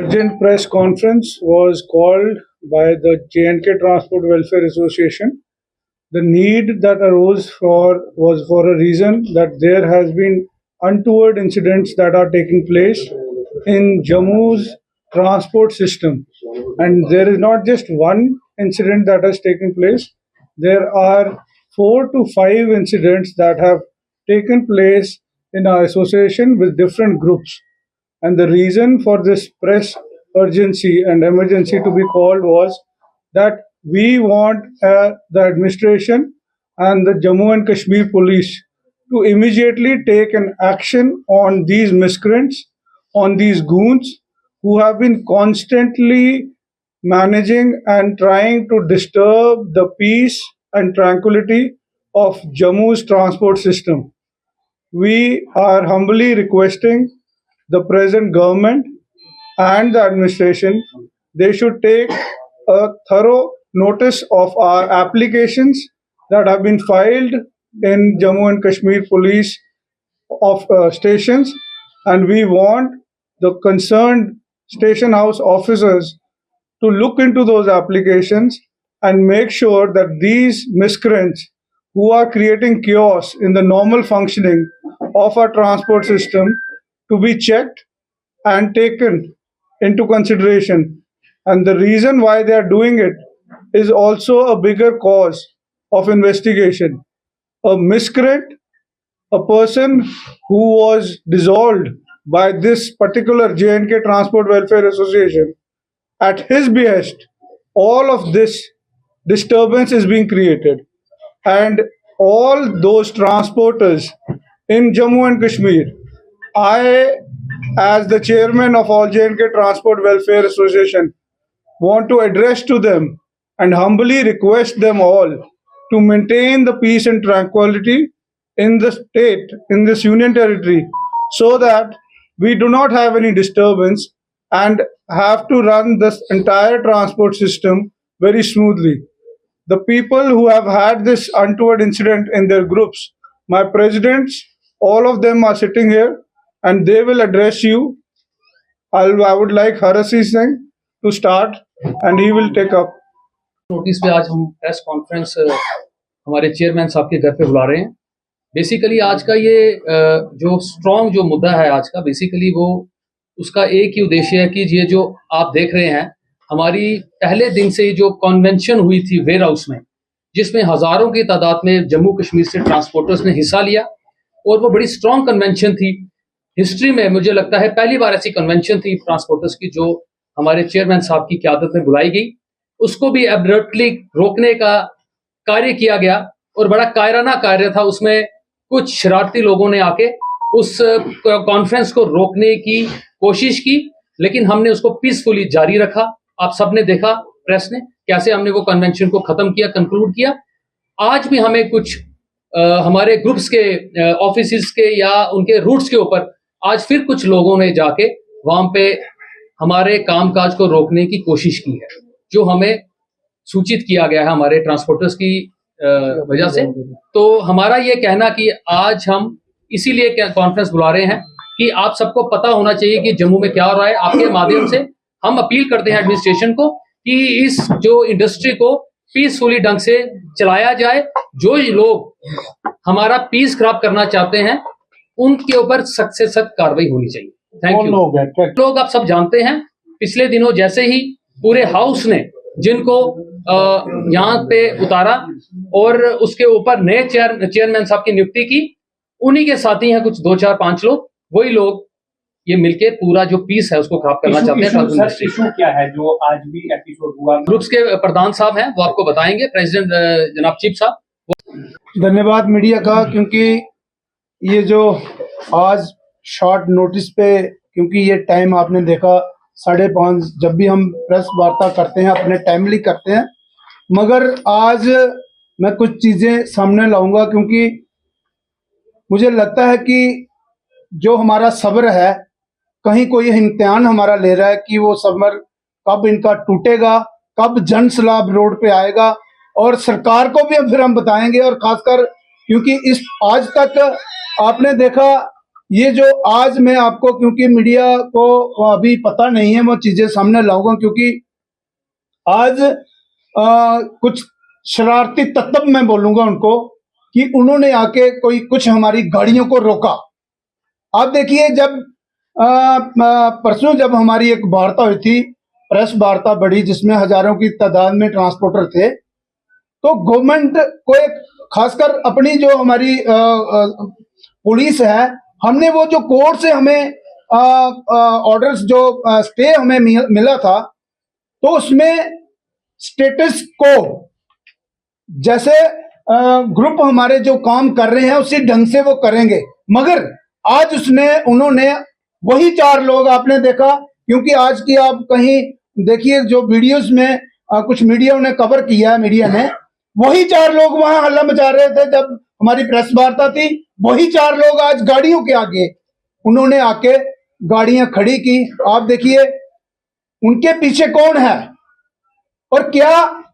Urgent press conference was called by the J&K Transport Welfare Association. The need that arose was for a reason that there has been untoward incidents that are taking place in Jammu's transport system. And there is not just one incident that has taken place, there are 4 to 5 incidents that have taken place in our association with different groups. And the reason for this press urgency and emergency to be called was that we want the administration and the Jammu and Kashmir police to immediately take an action on these miscreants, on these goons who have been constantly managing and trying to disturb the peace and tranquility of Jammu's transport system. We are humbly requesting the present government and the administration, they should take a thorough notice of our applications that have been filed in Jammu and Kashmir police of stations, and we want the concerned station house officers to look into those applications and make sure that these miscreants who are creating chaos in the normal functioning of our transport system to be checked and taken into consideration. And the reason why they are doing it is also a bigger cause of investigation. A miscreant, a person who was dissolved by this particular J&K Transport Welfare Association, at his behest, all of this disturbance is being created. And all those transporters in Jammu and Kashmir, I, as the chairman of All J&K Transport Welfare Association, want to address to them and humbly request them all to maintain the peace and tranquility in the state, in this union territory, so that we do not have any disturbance and have to run this entire transport system very smoothly. The people who have had this untoward incident in their groups, my presidents, all of them are sitting here and they will address you. I would like Harasi Singh to start and he will take up. Notice पे आज हम press conference हमारे chairman साहब के घर पे बुला रहे हैं। बेसिकली आज का ये जो स्ट्रॉन्ग जो मुद्दा है आज का, बेसिकली वो उसका एक ही उद्देश्य है कि ये जो आप देख रहे हैं, हमारी पहले दिन से ही जो कन्वेंशन हुई थी वेयर हाउस में, जिसमें हज़ारों की तादाद में जम्मू कश्मीर से ट्रांसपोर्टर्स ने हिस्सा लिया और वो बड़ी स्ट्रॉन्ग कन्वेंशन थी। हिस्ट्री में मुझे लगता है पहली बार ऐसी कन्वेंशन थी ट्रांसपोर्टर्स की जो हमारे चेयरमैन साहब की क़यादत में बुलाई गई। उसको भी एब्रप्टली रोकने का कार्य किया गया और बड़ा कायराना कार्य था। उसमें कुछ शरारती लोगों ने आके उस कॉन्फ्रेंस को रोकने की कोशिश की, लेकिन हमने उसको पीसफुली जारी रखा। आप सबने देखा, प्रेस ने, कैसे हमने वो कन्वेंशन को खत्म किया, कंक्लूड किया। आज भी हमें कुछ हमारे ग्रुप्स के ऑफिस के या उनके रूट्स के ऊपर आज फिर कुछ लोगों ने जाके वहां पे हमारे कामकाज को रोकने की कोशिश की है, जो हमें सूचित किया गया है हमारे ट्रांसपोर्टर्स की वजह से। तो हमारा ये कहना कि आज हम इसीलिए कॉन्फ्रेंस बुला रहे हैं कि आप सबको पता होना चाहिए कि जम्मू में क्या हो रहा है। आपके माध्यम से हम अपील करते हैं एडमिनिस्ट्रेशन को कि इस जो इंडस्ट्री को पीसफुली ढंग से चलाया जाए। जो लोग हमारा पीस खराब करना चाहते हैं उनके ऊपर सख्त से सख्त कार्रवाई होनी चाहिए। Thank you. लोग आप सब जानते हैं, पिछले दिनों जैसे ही पूरे हाउस ने जिनको यहाँ पे उतारा और उसके ऊपर नए चेयरमैन साहब की नियुक्ति की, उन्हीं के साथी हैं कुछ 2, 4, 5 लोग। वही लोग ये मिलके पूरा जो पीस है उसको खराब करना चाहते हैं। इशू क्या है जो आज भी एपिसोड हुआ? ग्रुप्स के प्रधान साहब हैं, वो आपको बताएंगे। प्रेसिडेंट जनाब चीफ साहब। धन्यवाद मीडिया का, क्योंकि ये जो आज शॉर्ट नोटिस पे, क्योंकि ये टाइम आपने देखा 5:30, जब भी हम प्रेस वार्ता करते हैं अपने टाइमली करते हैं, मगर आज मैं कुछ चीज़ें सामने लाऊंगा क्योंकि मुझे लगता है कि जो हमारा सब्र है, कहीं कोई इम्तिहान हमारा ले रहा है कि वो सब्र कब इनका टूटेगा, कब जन सैलाब रोड पे आएगा। और सरकार को भी फिर हम बताएंगे, और खासकर क्योंकि इस आज तक आपने देखा ये जो आज मैं आपको, क्योंकि मीडिया को अभी पता नहीं है, वो चीजें सामने लाऊंगा, क्योंकि आज कुछ शरारती तत्व मैं बोलूंगा उनको कि उन्होंने आके कोई कुछ हमारी गाड़ियों को रोका। आप देखिए, जब परसों जब हमारी एक वार्ता हुई थी, प्रेस वार्ता बड़ी, जिसमें हजारों की तादाद में ट्रांसपोर्टर थे, तो गवर्नमेंट को एक खासकर अपनी जो हमारी पुलिस है, हमने वो जो कोर्ट से हमें ऑर्डर्स जो स्टे हमें मिला था, तो उसमें स्टेटस को जैसे ग्रुप हमारे जो काम कर रहे हैं उसी ढंग से वो करेंगे। मगर आज उन्होंने वही 4 लोग आपने देखा, क्योंकि आज की आप कहीं देखिए जो वीडियोस में कुछ मीडिया ने कवर किया है, मीडिया ने, वही 4 लोग वहां हल्ला मचा रहे थे जब हमारी प्रेस वार्ता थी। वही 4 लोग आज गाड़ियों के आगे उन्होंने आके गाड़ियां खड़ी की। आप देखिए उनके पीछे कौन है और क्या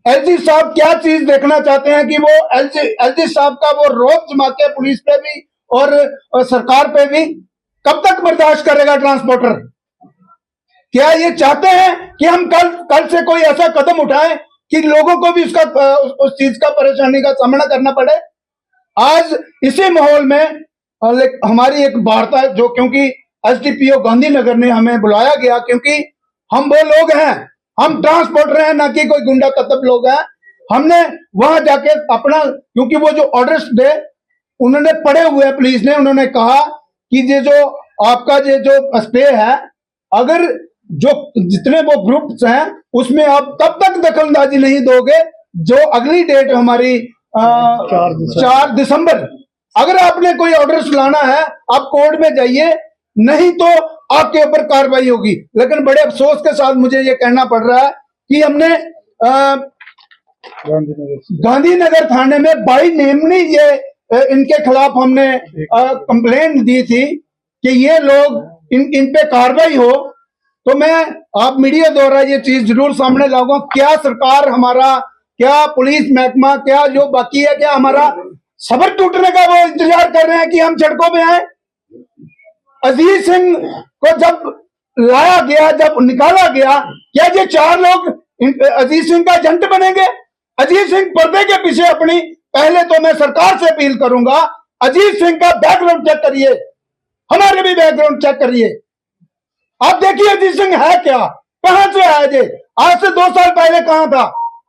एलजी साहब क्या चीज देखना चाहते हैं कि वो एलजी साहब का वो रौब जमा के पुलिस पे भी और सरकार पे भी कब तक बर्दाश्त करेगा ट्रांसपोर्टर? क्या ये चाहते हैं कि हम कल से कोई ऐसा कदम उठाएं कि लोगों को भी उस चीज का परेशानी का सामना करना पड़े? आज इसी माहौल में हमारी एक वार्ता जो, क्योंकि एसडीपीओ गांधीनगर ने हमें बुलाया गया, क्योंकि हम वो लोग हैं, हम ट्रांसपोर्टर हैं, ना कि कोई गुंडा तत्व लोग हैं। हमने वहां जाके अपना, क्योंकि वो जो ऑर्डर्स थे उन्होंने पढ़े हुए, पुलिस ने उन्होंने कहा कि ये जो आपका ये जो स्टे है, अगर जो जितने वो ग्रुप्स हैं उसमें आप तब तक दखलंदाजी नहीं दोगे जो अगली डेट हमारी 4 दिसंबर, अगर आपने कोई ऑर्डर्स लाना है आप कोर्ट में जाइए, नहीं तो आपके ऊपर कार्रवाई होगी। लेकिन बड़े अफसोस के साथ मुझे ये कहना पड़ रहा है कि हमने गांधीनगर थाने में बाई नेमनी ये इनके खिलाफ हमने कंप्लेंट दी थी कि ये लोग इन पे कार्रवाई हो। तो मैं आप मीडिया द्वारा ये चीज जरूर सामने लाऊंगा। क्या सरकार हमारा, क्या पुलिस महकमा, क्या जो बाकी है, क्या हमारा सबर टूटने का वो इंतजार कर रहे हैं कि हम सड़कों पे आए? अजीज सिंह को जब लाया गया, जब निकाला गया, क्या ये 4 लोग अजीज सिंह का एजेंट बनेंगे? अजीज सिंह पर्दे के पीछे अपनी, पहले तो मैं सरकार से अपील करूंगा, अजीज सिंह का बैकग्राउंड चेक करिए, हमारे भी बैकग्राउंड चेक करिए। आप देखिए अजीज सिंह है क्या, कहां से आया ये? आज से 2 साल पहले कहां था?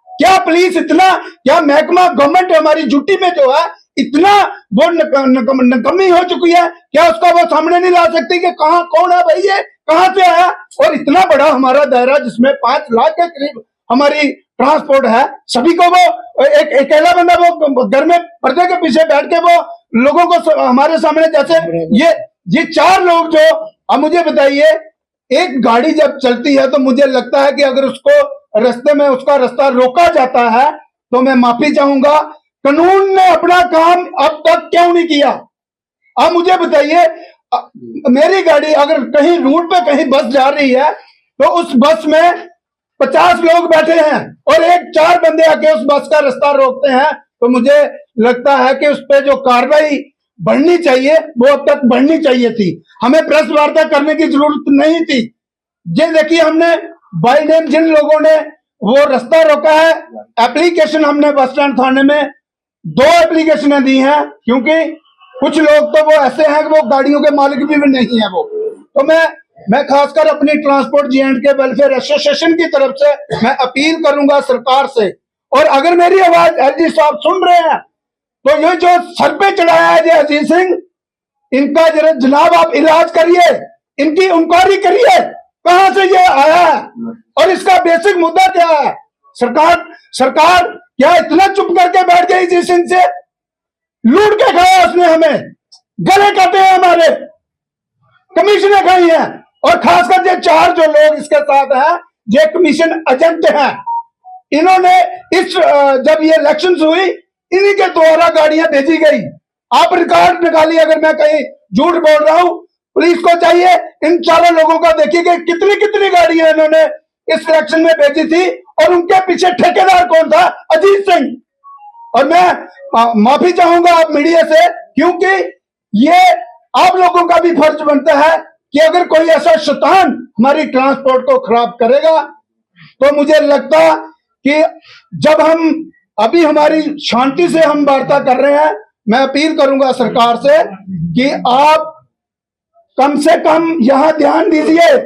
क्या पुलिस इतना, क्या महकमा गवर्नमेंट हमारी ड्यूटी में जो है इतना वो नकम्मी हो चुकी है, क्या उसका वो सामने नहीं ला सकती कि कहां कौन है भाई, ये कहां से आया? और इतना बड़ा हमारा दायरा जिसमें 5 लाख के करीब हमारी ट्रांसपोर्ट है, सभी को वो एक अकेला बंदा वो घर में पर्दे के पीछे बैठ के वो लोगों को हमारे सामने, जैसे ये 4 लोग जो, अब मुझे बताइए, एक गाड़ी जब चलती है तो मुझे लगता है कि अगर उसको रास्ते में उसका रास्ता रोका जाता है तो मैं माफी चाहूंगा। कानून ने अपना काम अब तक क्यों नहीं किया? अब मुझे बताइए, मेरी गाड़ी अगर कहीं रूट पे कहीं बस जा रही है तो उस बस में 50 लोग बैठे हैं और 4 बंदे आके उस बस का रास्ता रोकते हैं, तो मुझे लगता है कि उस पर जो कार्रवाई बढ़नी चाहिए वो अब तक बढ़नी चाहिए थी। हमें प्रेस वार्ता करने की जरूरत नहीं थी। ये देखिए, हमने बाई नेम जिन लोगों ने वो रास्ता रोका है, एप्लीकेशन हमने बस स्टैंड थाने में 2 एप्लीकेशनें दी हैं, क्योंकि कुछ लोग तो वो ऐसे हैं कि वो गाड़ियों के मालिक भी नहीं है वो। तो मैं खासकर अपनी ट्रांसपोर्ट J&K वेलफेयर एसोसिएशन की तरफ से मैं अपील करूंगा सरकार से, और अगर मेरी आवाज एलजी साहब सुन रहे हैं तो ये जो सर पे चढ़ाया है ये अजीज सिंह, इनका जरा जनाब आप इलाज करिए, इनकी इंक्वायरी करिए, कहां से ये आया है और इसका बेसिक मुद्दा क्या है? सरकार क्या इतना चुप करके बैठ गई? अजीज सिंह से लूट के खाया उसने, हमें गले काटे हैं, हमारे कमीशनें खाई हैं, और खासकर ये 4 जो लोग इसके साथ हैं ये कमीशन एजेंट हैं। इन्होंने जब ये इलेक्शन हुई इन्हीं के द्वारा गाड़ियां भेजी गई। आप रिकॉर्ड निकालिए, अगर मैं कहीं झूठ बोल रहा हूं, पुलिस को चाहिए इन 4 लोगों का देखिए कि कितनी गाड़ियां इन्होंने इस इलेक्शन में भेजी थी, और उनके पीछे ठेकेदार कौन था? अजीत सिंह। और मैं माफी चाहूंगा आप मीडिया से, क्योंकि ये आप लोगों का भी फर्ज बनता है कि अगर कोई ऐसा शैतान हमारी ट्रांसपोर्ट को खराब करेगा, तो मुझे लगता कि जब हम अभी हमारी शांति से हम वार्ता कर रहे हैं, मैं अपील करूंगा सरकार से कि आप कम से कम यहां ध्यान दीजिए